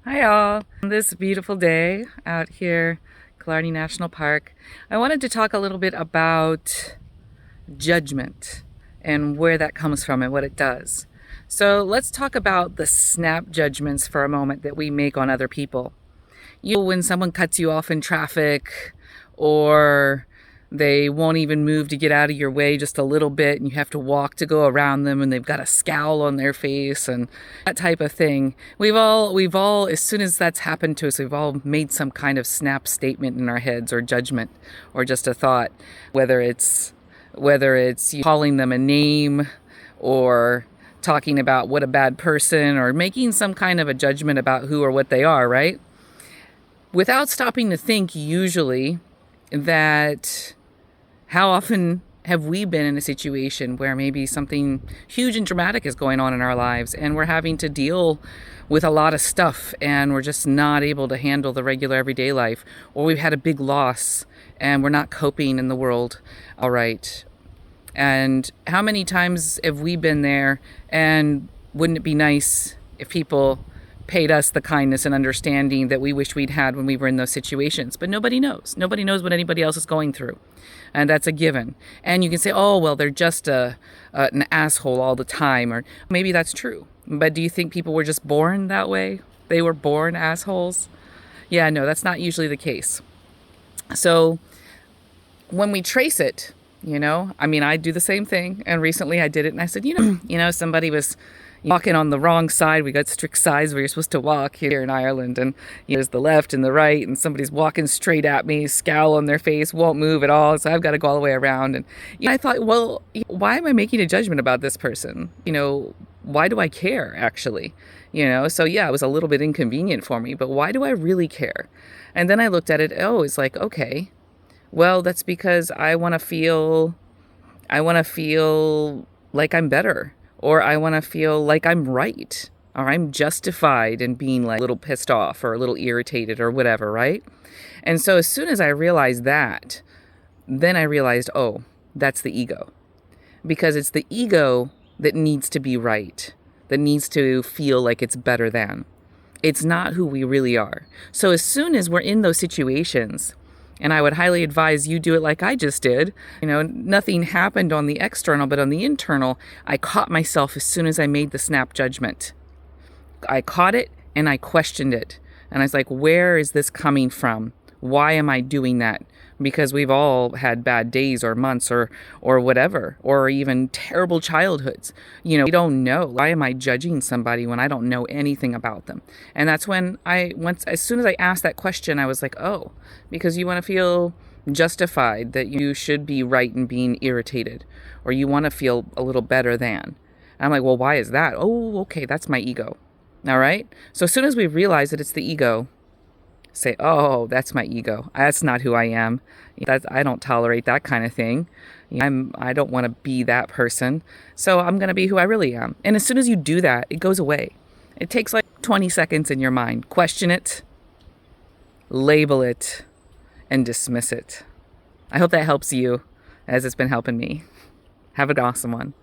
Hi all. On this beautiful day out here, Killarney National Park, I wanted to talk a little bit about judgment and where that comes from and what it does. So let's talk about the snap judgments for a moment that we make on other people. When someone cuts you off in traffic, or they won't even move to get out of your way just a little bit and you have to walk to go around them and they've got a scowl on their face and that type of thing. We've all, as soon as that's happened to us, we've all made some kind of snap statement in our heads, or judgment, or just a thought, whether it's calling them a name, or talking about what a bad person, or making some kind of a judgment about who or what they are, right? Without stopping to think, usually, that how often have we been in a situation where maybe something huge and dramatic is going on in our lives and we're having to deal with a lot of stuff and we're just not able to handle the regular everyday life, or we've had a big loss and we're not coping in the world all right. And how many times have we been there, and wouldn't it be nice if people paid us the kindness and understanding that we wish we'd had when we were in those situations? But nobody knows. Nobody knows what anybody else is going through. And that's a given. And you can say, oh, well, they're just an asshole all the time. Or maybe that's true. But do you think people were just born that way? They were born assholes? Yeah, no, that's not usually the case. So when we trace it, I do the same thing. And recently I did it and I said, somebody was walking on the wrong side. We got strict sides where you're supposed to walk here in Ireland, and there's the left and the right, and somebody's walking straight at me, scowl on their face, won't move at all, so I've got to go all the way around. And I thought, well, why am I making a judgment about this person? Why do I care, actually? So yeah, it was a little bit inconvenient for me, but why do I really care? And then I looked at it, it's like, okay, well, that's because I want to feel like I'm better, or I want to feel like I'm right, or I'm justified in being like a little pissed off or a little irritated or whatever, right? And so as soon as I realized that, then I realized, oh, that's the ego. Because it's the ego that needs to be right, that needs to feel like it's better than. It's not who we really are. So as soon as we're in those situations, and I would highly advise you do it like I just did. Nothing happened on the external, but on the internal, I caught myself as soon as I made the snap judgment. I caught it and I questioned it. And I was like, where is this coming from? Why am I doing that? Because we've all had bad days or months or whatever, or even terrible childhoods. We don't know. Why am I judging somebody when I don't know anything about them? And that's when as soon as I asked that question, I was like, oh, because you want to feel justified that you should be right in being irritated, or you want to feel a little better than. And I'm like, well, why is that? Oh, okay, that's my ego. All right. So as soon as we realize that it's the ego, say, oh, that's my ego. That's not who I am. I don't tolerate that kind of thing. I don't want to be that person. So I'm going to be who I really am. And as soon as you do that, it goes away. It takes like 20 seconds in your mind. Question it, label it, and dismiss it. I hope that helps you as it's been helping me. Have an awesome one.